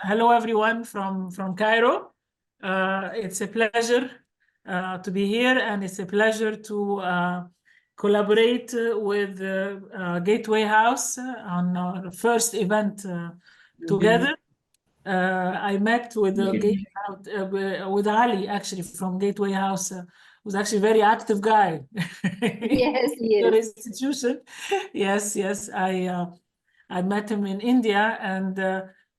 hello everyone from Cairo. It's a pleasure to be here, and it's a pleasure to collaborate with Gateway House on our first event together. I met with with Ali, actually, from Gateway House, who's actually a very active guy. Yes, he Your is. institution. Yes, yes. I met him in India, and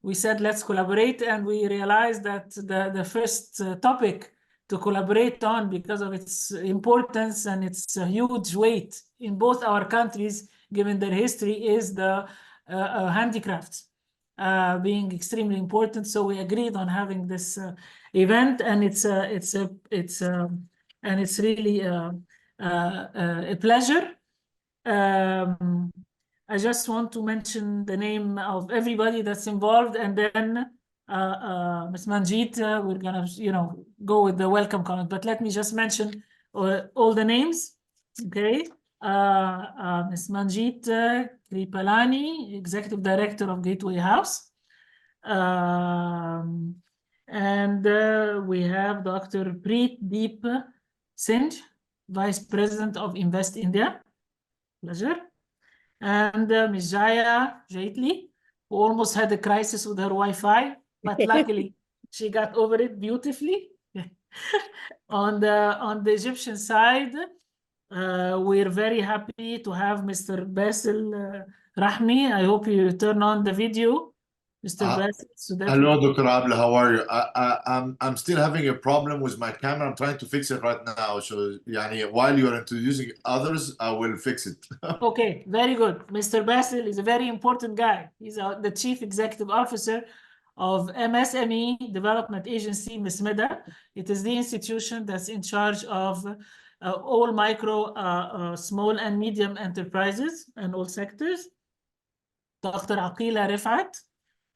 we said, let's collaborate. And we realized that the first topic to collaborate on, because of its importance and its huge weight in both our countries, given their history, is the handicrafts being extremely important. So we agreed on having this event, and it's really a pleasure. I just want to mention the name of everybody that's involved, and then Ms. Manjeet, we're gonna, go with the welcome comment. But let me just mention all the names, okay? Ms. Manjeet Kripalani, Executive Director of Gateway House. And we have Dr. Preet Singh, Vice President of Invest India. Pleasure. And Ms. Jaya Jaitly, who almost had a crisis with her Wi-Fi, but luckily she got over it beautifully. On the Egyptian side, we're very happy to have Mr. Bassel Rahmy. I hope you turn on the video, Mr. Bassel. So that hello, Dr. Abla. How are you? I'm still having a problem with my camera. I'm trying to fix it right now. So, while you are introducing others, I will fix it. Okay, very good. Mr. Bassel is a very important guy. He's the Chief Executive Officer of MSME Development Agency, MSMEDA. It is the institution that's in charge of all micro, small and medium enterprises and all sectors. Dr. Aqila Rifat,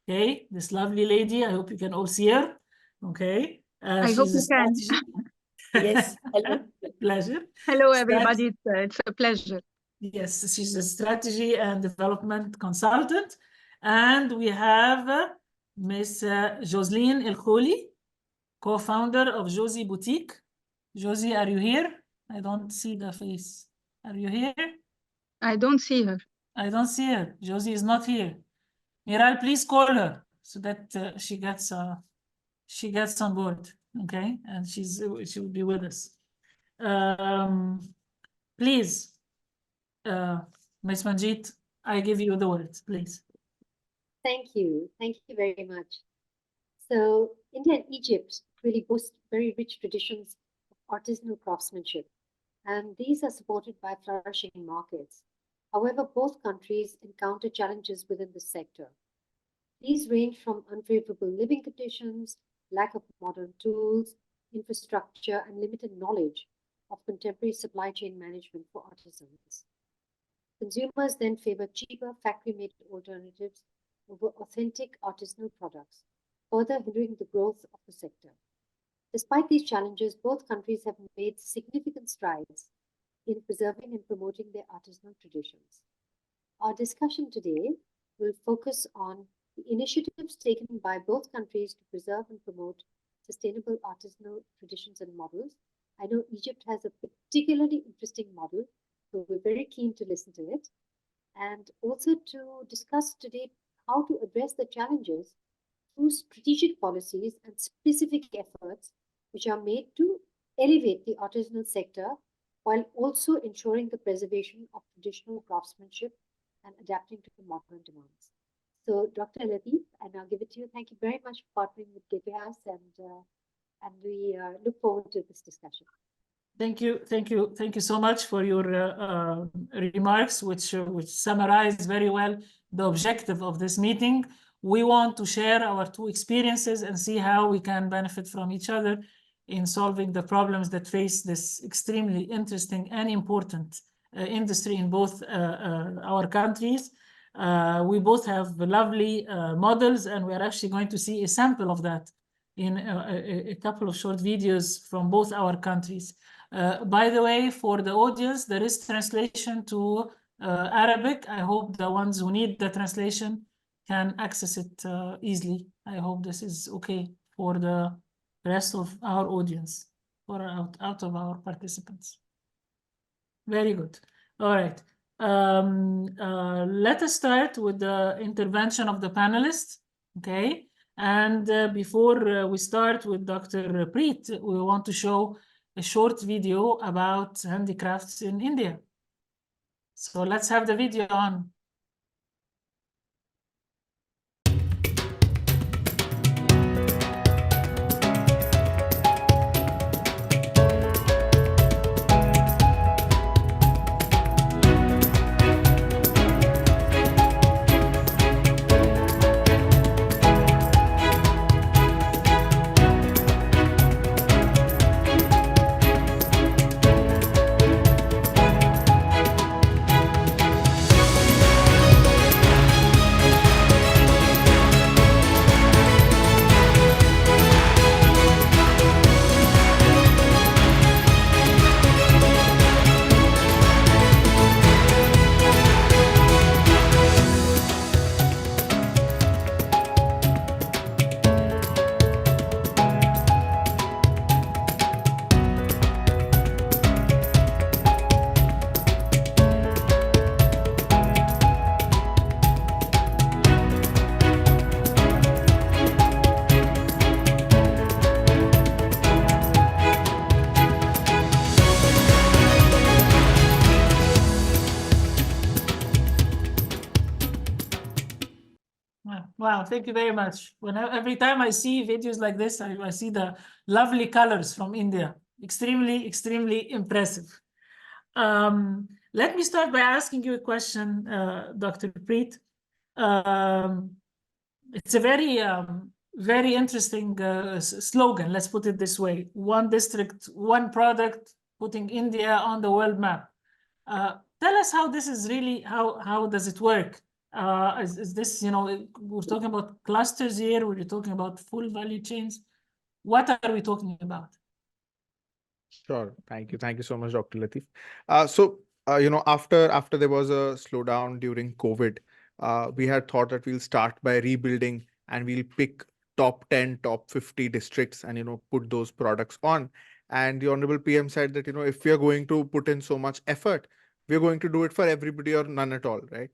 okay, this lovely lady. I hope you can all see her. Okay. I hope you can. Yes. Hello. Pleasure. Hello, everybody. It's a pleasure. Yes, she's a strategy and development consultant. And we have Ms. Joseline El Khouli, co-founder of Josie Boutique. Josie, are you here? I don't see the face. Are you here? I don't see her. I don't see her. Josie is not here. Miral, please call her so that she gets on board, okay? And she will be with us. Please, Ms. Manjeet, I give you the word, please. Thank you. Thank you very much. So India and Egypt really boast very rich traditions of artisanal craftsmanship, and these are supported by flourishing markets. However, both countries encounter challenges within the sector. These range from unfavorable living conditions, lack of modern tools, infrastructure, and limited knowledge of contemporary supply chain management for artisans. Consumers then favor cheaper factory-made alternatives over authentic artisanal products, further hindering the growth of the sector. Despite these challenges, both countries have made significant strides in preserving and promoting their artisanal traditions. Our discussion today will focus on the initiatives taken by both countries to preserve and promote sustainable artisanal traditions and models. I know Egypt has a particularly interesting model, so we're very keen to listen to it, and also to discuss today how to address the challenges through strategic policies and specific efforts which are made to elevate the artisanal sector while also ensuring the preservation of traditional craftsmanship and adapting to the modern demands. So, Dr. Latif, and I'll give it to you. Thank you very much for partnering with Gateway House, and we look forward to this discussion. Thank you so much for your remarks, which summarize very well the objective of this meeting. We want to share our two experiences and see how we can benefit from each other in solving the problems that face this extremely interesting and important industry in both our countries. We both have lovely models, and we're actually going to see a sample of that in a couple of short videos from both our countries. By the way, for the audience, there is translation to Arabic. I hope the ones who need the translation can access it easily. I hope this is okay for the rest of our audience, or out of our participants. Very good. All right. Let us start with the intervention of the panelists. Okay. And before we start with Dr. Preet, we want to show a short video about handicrafts in India. So let's have the video on. Wow, thank you very much. Every time I see videos like this, I see the lovely colors from India. Extremely, extremely impressive. Let me start by asking you a question, Dr. Preet. It's a very interesting slogan, let's put it this way. One district, one product, putting India on the world map. Tell us how this is really, how does it work? Is this, we're talking about clusters here, we're talking about full value chains. What are we talking about? Sure. Thank you. Thank you so much, Dr. Latif. After there was a slowdown during COVID, we had thought that we'll start by rebuilding and we'll pick top 10, top 50 districts and, put those products on. And the Honorable PM said that, if we are going to put in so much effort, we're going to do it for everybody or none at all, right?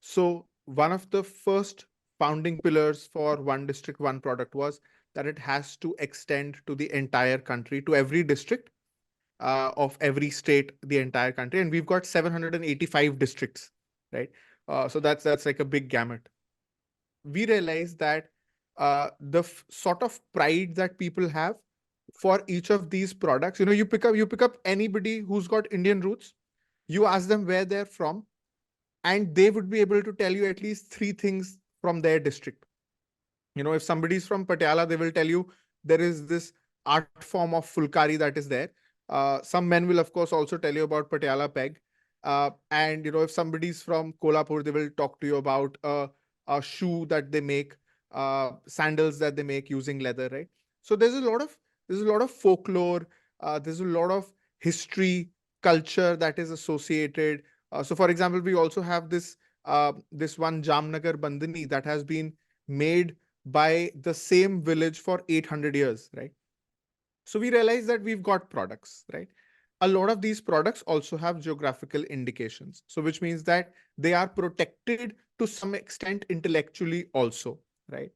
So one of the first founding pillars for one district, one product was that it has to extend to the entire country, to every district of every state, the entire country. And we've got 785 districts, right? So that's like a big gamut. We realized that the sort of pride that people have for each of these products, you pick up anybody who's got Indian roots, you ask them where they're from, and they would be able to tell you at least 3 things from their district. If somebody's from Patiala, they will tell you there is this art form of fulkari that is there. Some men will, of course, also tell you about Patiala peg. And, if somebody's from Kolhapur, they will talk to you about a shoe that they make, sandals that they make using leather, right? So there's a lot of folklore, there's a lot of history, culture that is associated. So, for example, we also have this one Jamnagar Bandhani that has been made by the same village for 800 years, right? So we realize that we've got products, right? A lot of these products also have geographical indications. So which means that they are protected to some extent intellectually also, right?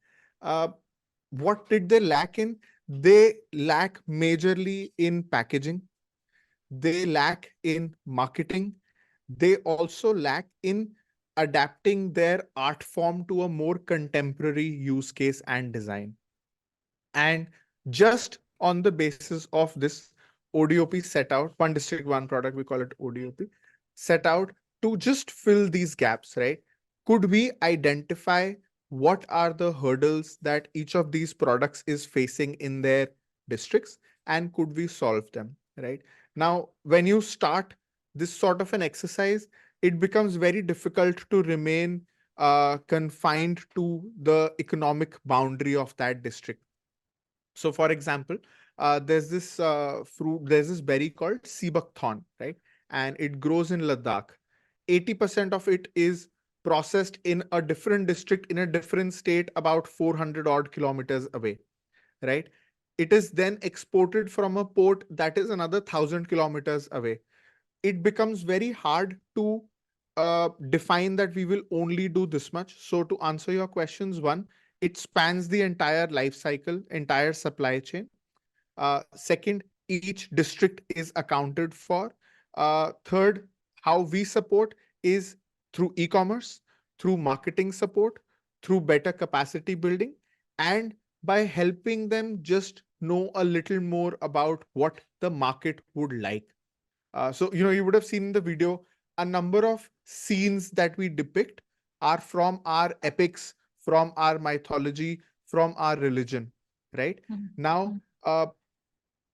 What did they lack in? They lack majorly in packaging. They lack in marketing. They also lack in adapting their art form to a more contemporary use case and design. And just on the basis of this, ODOP set out, one district, one product, we call it ODOP, set out to just fill these gaps, right? Could we identify what are the hurdles that each of these products is facing in their districts, and could we solve them, right? Now, when you start this sort of an exercise, it becomes very difficult to remain confined to the economic boundary of that district. So, for example, there's this berry called Seebakthorn, right? And it grows in Ladakh. 80% of it is processed in a different district in a different state about 400 odd kilometers away, right? It is then exported from a port that is another 1,000 kilometers away. It becomes very hard to define that we will only do this much. So to answer your questions, one, it spans the entire life cycle, entire supply chain. Second, each district is accounted for. Third, how we support is through e-commerce, through marketing support, through better capacity building, and by helping them just know a little more about what the market would like. So, you would have seen in the video, a number of scenes that we depict are from our epics, from our mythology, from our religion, right? Now,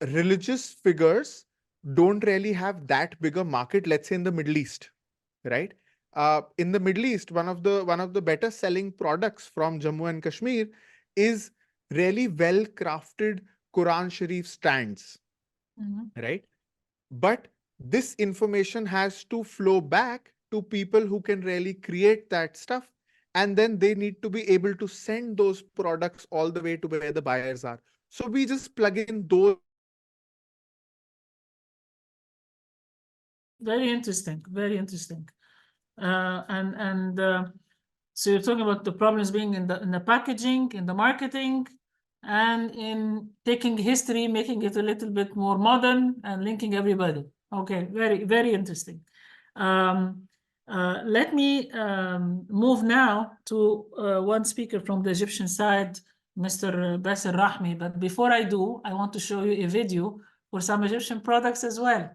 religious figures don't really have that big a market, let's say in the Middle East, right? In the Middle East, one of the better selling products from Jammu and Kashmir is really well crafted Quran Sharif stands, right? But this information has to flow back to people who can really create that stuff, and then they need to be able to send those products all the way to where the buyers are. So we just plug in those. Very interesting, very interesting. So you're talking about the problems being in the packaging, in the marketing, and in taking history, making it a little bit more modern and linking everybody. Okay, very, very interesting. Let me move now to one speaker from the Egyptian side, Mr. Bassel Rahmy. But before I do, I want to show you a video for some Egyptian products as well.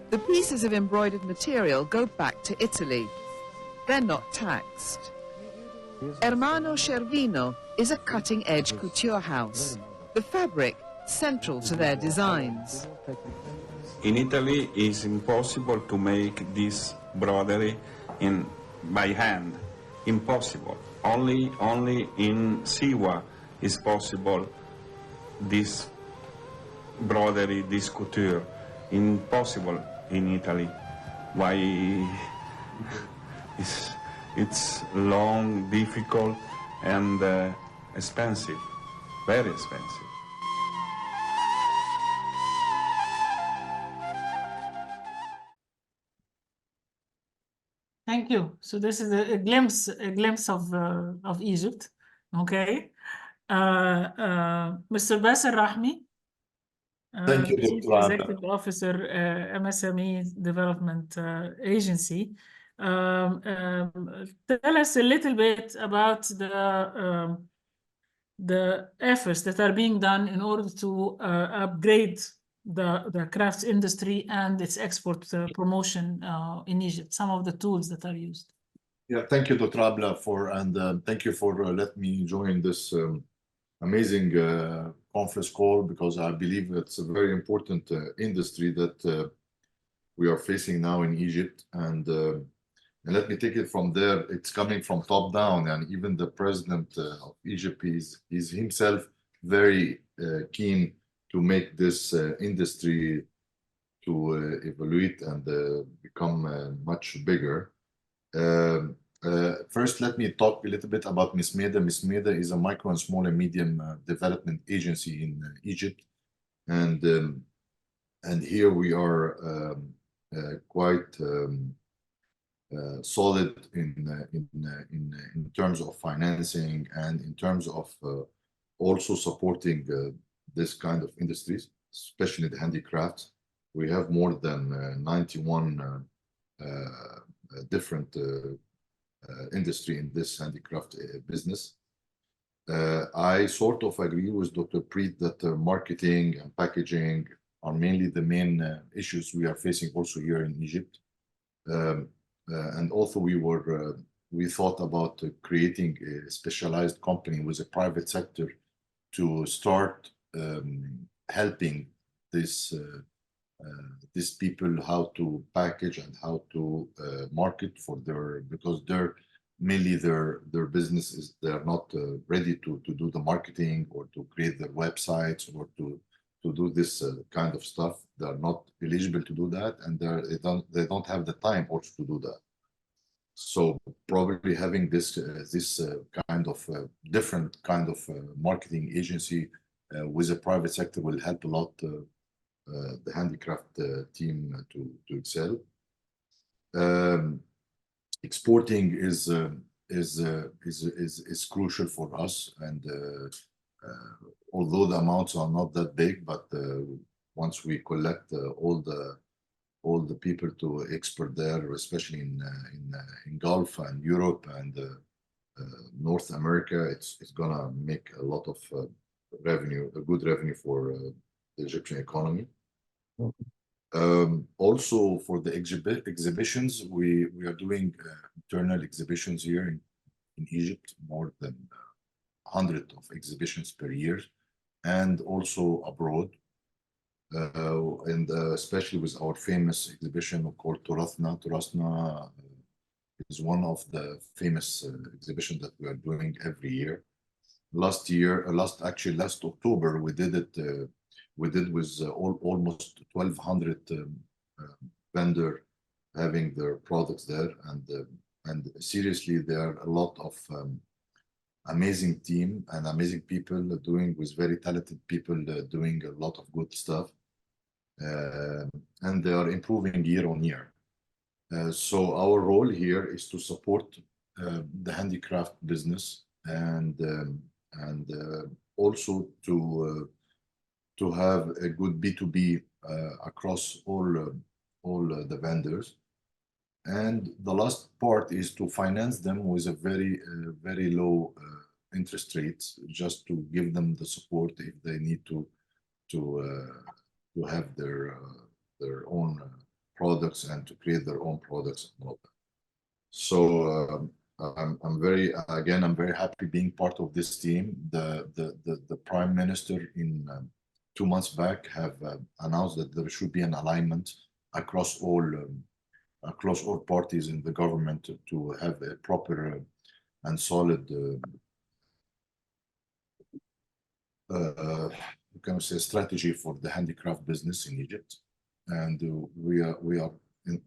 The pieces of embroidered material go back to Italy. They're not taxed. Hermano Cervino is a cutting-edge couture house. The fabric central to their designs. In Italy, it's impossible to make this broderie by hand. Impossible. Only in Siwa is possible this broderie, this couture. Impossible in Italy. Why? It's long, difficult, and expensive. Very expensive. Thank you. So this is a glimpse of Egypt. Okay. Mr. Bassel Rahmy. Thank you, Chief Dr. Abla. Executive Officer, MSME Development Agency. Tell us a little bit about the efforts that are being done in order to upgrade the crafts industry and its export promotion in Egypt, some of the tools that are used. Yeah, thank you, Dr. Abla, thank you for letting me join this amazing conference call, because I believe it's a very important industry that we are facing now in Egypt. And let me take it from there. It's coming from top down, and even the president of Egypt is himself very keen make this industry to evaluate and become much bigger. First, let me talk a little bit about MSMEDA. MSMEDA is a micro and small and medium development agency in Egypt, and here we are quite solid in terms of financing and in terms of also supporting this kind of industries, especially the handicrafts. We have more than 91 different industry in this handicraft business. I sort of agree with Dr. Preet that marketing and packaging are mainly the main issues we are facing also here in Egypt. And also we thought about creating a specialized company with a private sector to start helping these people how to package and how to market for because mainly their business is they're not ready to do the marketing or to create their websites or to do this kind of stuff. They're not eligible to do that, and they don't have the time also to do that. So probably having this kind of different kind of marketing agency with a private sector will help a lot the handicraft team to excel. Exporting is crucial for us, and although the amounts are not that big, but once we collect all the people to export there, especially in Gulf and Europe and North America, it's gonna make a lot of revenue, a good revenue for the Egyptian economy. Also for the exhibitions, we are doing internal exhibitions here in Egypt, more than 100 of exhibitions per year, and also abroad. And especially with our famous exhibition called Turathna. Turathna is one of the famous exhibitions that we are doing every year. Last October, we did it. We did with almost 1,200 vendors having their products there, and seriously, there are a lot of amazing team and amazing people doing with very talented people doing a lot of good stuff, and they are improving year on year. So our role here is to support the handicraft business and also to have a good B2B across all the vendors. And the last part is to finance them with a very low interest rates, just to give them the support if they need to have their own products and to create their own products and all that. So I'm very happy being part of this team. The Prime Minister in 2 months back have announced that there should be an alignment across all parties in the government to have a proper and solid strategy for the handicraft business in Egypt, and we are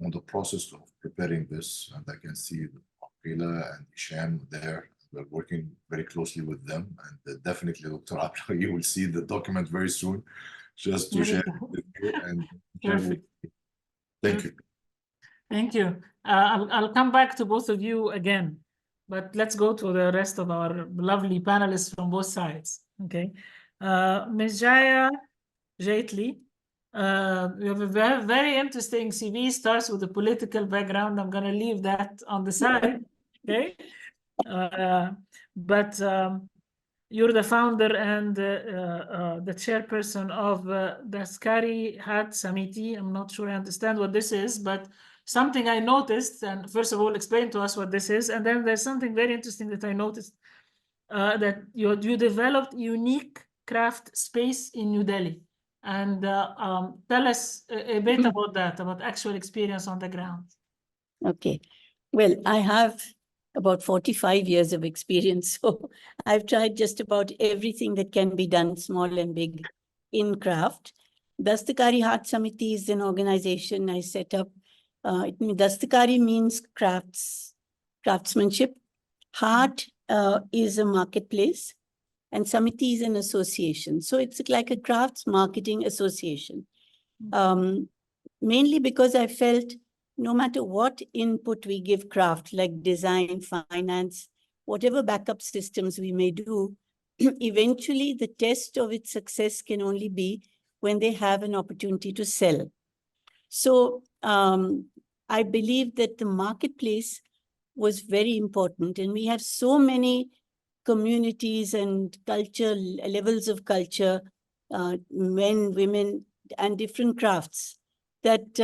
on the process of preparing this. And I can see Abla and Hisham there. We're working very closely with them, and definitely, Dr. Abla, you will see the document very soon, just to share it with you. And Perfect. Thank you. Thank you. I'll come back to both of you again, but let's go to the rest of our lovely panelists from both sides. Okay, Ms. Jaya, Jaitly, you have a very, very interesting CV. Starts with a political background. I'm going to leave that on the side. Okay. But you're the founder and the chairperson of Dastkari Haat Samiti. I'm not sure I understand what this is, but something I noticed, and first of all, explain to us what this is. And then there's something very interesting that I noticed, that you developed unique craft space in New Delhi. And tell us a bit about that, about actual experience on the ground. Okay. Well, I have about 45 years of experience. So I've tried just about everything that can be done, small and big, in craft. Dastkari Haat Samiti is an organization I set up. Dastkari means craftsmanship. Haat is a marketplace, and Samiti is an association. So it's like a crafts marketing association. Mainly because I felt no matter what input we give craft, like design, finance, whatever backup systems we may do, eventually the test of its success can only be when they have an opportunity to sell. So I believe that the marketplace was very important, and we have so many communities and culture, levels of culture, men, women, and different crafts, that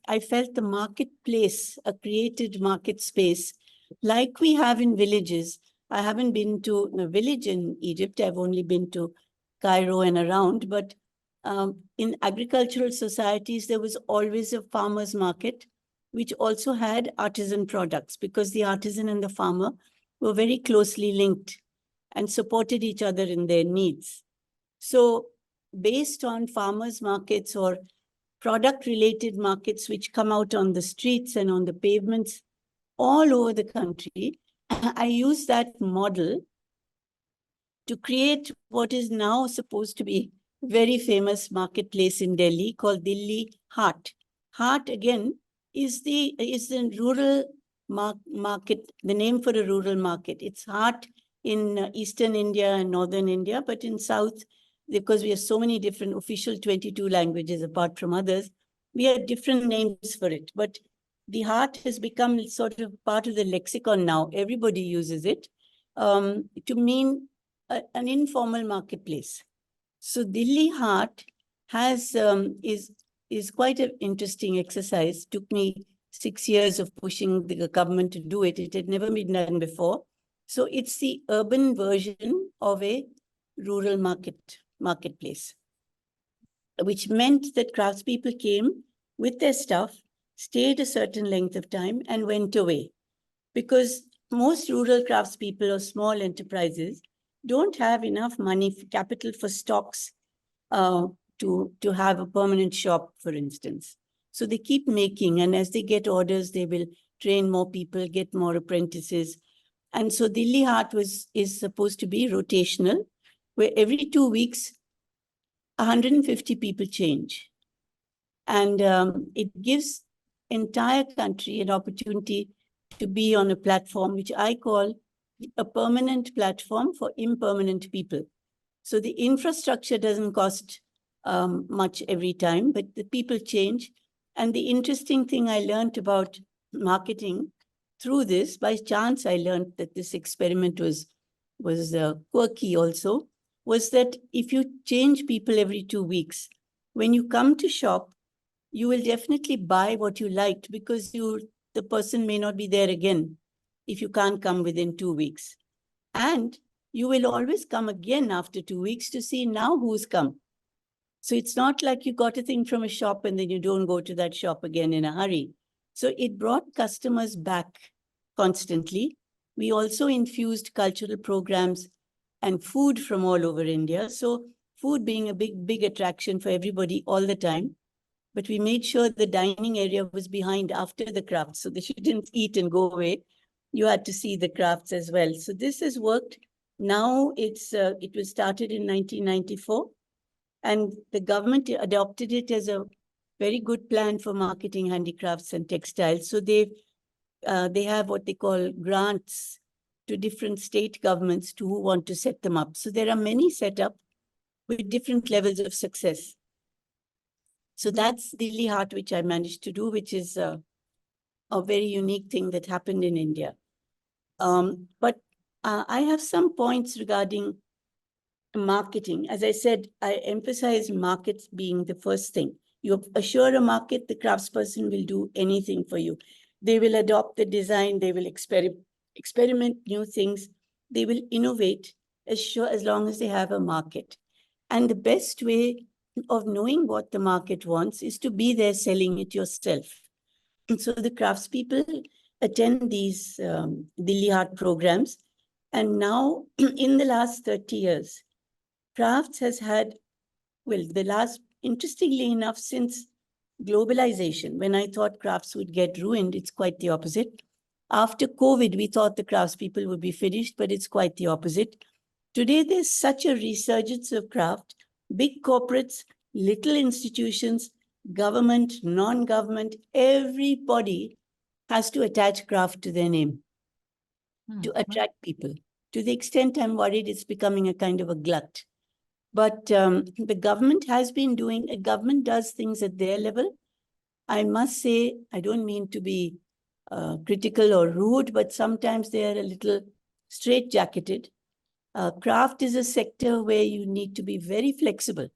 I felt the marketplace, a created market space, like we have in villages. I haven't been to a village in Egypt. I've only been to Cairo and around, but in agricultural societies, there was always a farmer's market, which also had artisan products, because the artisan and the farmer were very closely linked and supported each other in their needs. So based on farmers' markets or product-related markets which come out on the streets and on the pavements all over the country, I use that model to create what is now supposed to be a very famous marketplace in Delhi called Delhi Haat. Haat, again, is the rural market, the name for a rural market. It's Haat in eastern India and northern India, but in south, because we have so many different official 22 languages apart from others, we have different names for it. But the Haat has become sort of part of the lexicon now. Everybody uses it to mean an informal marketplace. So Delhi Haat has is quite an interesting exercise. Took me 6 years of pushing the government to do it. It had never been done before. So it's the urban version of a rural marketplace, which meant that craftspeople came with their stuff, stayed a certain length of time, and went away. Because most rural craftspeople or small enterprises don't have enough money, capital for stocks to have a permanent shop, for instance. So they keep making, and as they get orders, they will train more people, get more apprentices. And so Delhi Haat is supposed to be rotational, where every 2 weeks, 150 people change. And it gives entire country an opportunity to be on a platform, which I call a permanent platform for impermanent people. So the infrastructure doesn't cost much every time, but the people change. And the interesting thing I learned about marketing through this, by chance I learned that this experiment was quirky also, was that if you change people every 2 weeks, when you come to shop, you will definitely buy what you liked, because the person may not be there again if you can't come within 2 weeks. And you will always come again after 2 weeks to see now who's come. So it's not like you got a thing from a shop and then you don't go to that shop again in a hurry. So it brought customers back constantly. We also infused cultural programs and food from all over India. So food being a big attraction for everybody all the time. But we made sure the dining area was behind after the crafts, so that you didn't eat and go away. You had to see the crafts as well. So this has worked. Now it was started in 1994, and the government adopted it as a very good plan for marketing handicrafts and textiles. So they have what they call grants to different state governments to who want to set them up. So there are many set up with different levels of success. So that's Delhi Haat, which I managed to do, which is a very unique thing that happened in India. But I have some points regarding marketing. As I said, I emphasize markets being the first thing. You assure a market, the craftsperson will do anything for you. They will adopt the design, they will experiment new things, they will innovate as long as they have a market. And the best way of knowing what the market wants is to be there selling it yourself. And so the craftspeople attend these Delhi Haat programs. And now, in the last 30 years, crafts has had well, interestingly enough, since globalization, when I thought crafts would get ruined, it's quite the opposite. After COVID, we thought the craftspeople would be finished, but it's quite the opposite. Today, there's such a resurgence of craft, big corporates, little institutions, government, non-government, everybody has to attach craft to their name to attract people. To the extent I'm worried it's becoming a kind of a glut. But the government has been doing, a government does things at their level. I must say, I don't mean to be critical or rude, but sometimes they are a little straitjacketed. Craft is a sector where you need to be very flexible.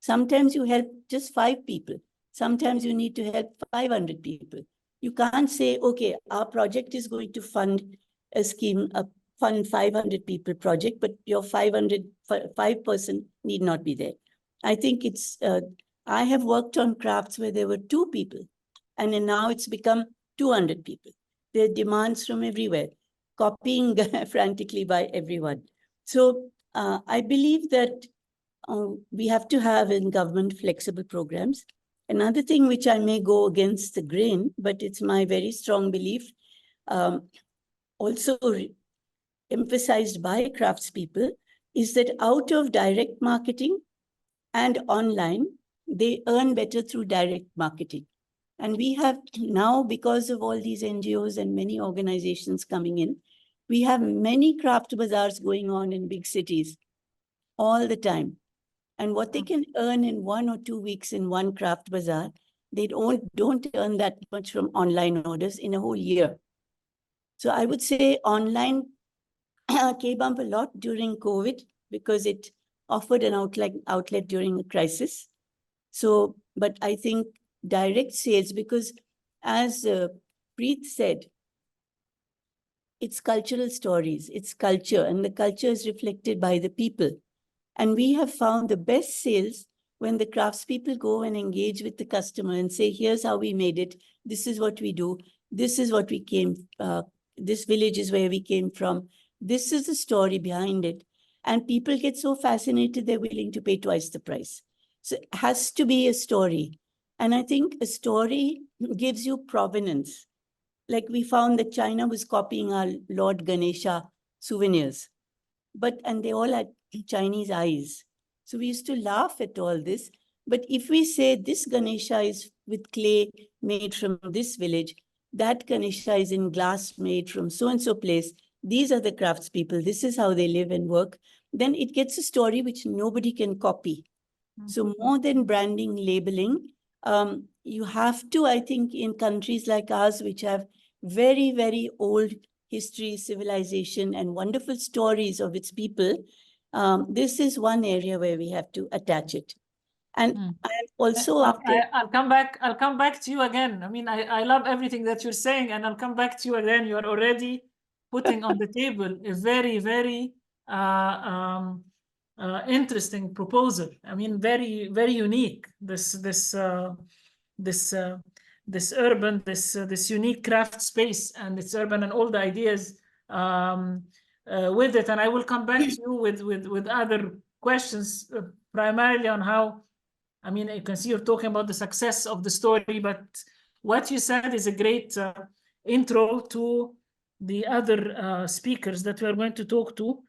Sometimes you help just 5 people. Sometimes you need to help 500 people. You can't say, okay, our project is going to fund a scheme, a fund 500 people project, but your 5-person need not be there. I think it's, I have worked on crafts where there were 2 people, and then now it's become 200 people. There are demands from everywhere, copying frantically by everyone. So I believe that we have to have in government flexible programs. Another thing which I may go against the grain, but it's my very strong belief, also emphasized by craftspeople, is that out of direct marketing and online, they earn better through direct marketing. And we have now, because of all these NGOs and many organizations coming in, we have many craft bazaars going on in big cities all the time. And what they can earn in 1 or 2 weeks in one craft bazaar, they don't earn that much from online orders in a whole year. So I would say online came up a lot during COVID because it offered an outlet during a crisis. So, but I think direct sales, because as Preet said, it's cultural stories, it's culture, and the culture is reflected by the people. And we have found the best sales when the craftspeople go and engage with the customer and say, here's how we made it. This is what we do. This is what we came, this village is where we came from. This is the story behind it. And people get so fascinated, they're willing to pay twice the price. So it has to be a story. And I think a story gives you provenance. Like we found that China was copying our Lord Ganesha souvenirs, and they all had Chinese eyes. So we used to laugh at all this. But if we say this Ganesha is with clay made from this village, that Ganesha is in glass made from so-and-so place, these are the craftspeople, this is how they live and work, then it gets a story which nobody can copy. So more than branding, labeling, you have to, I think, in countries like ours, which have very, very old history, civilization, and wonderful stories of its people, this is one area where we have to attach it. And also after... I'll come back to you again. I mean, I love everything that you're saying, and I'll come back to you again. You're already putting on the table a very, very interesting proposal. I mean, very, very unique. This urban, this unique craft space, and it's urban, and all the ideas with it. And I will come back to you with other questions, primarily on how, I mean, you can see you're talking about the success of the story, but what you said is a great intro to the other speakers that we are going to talk to.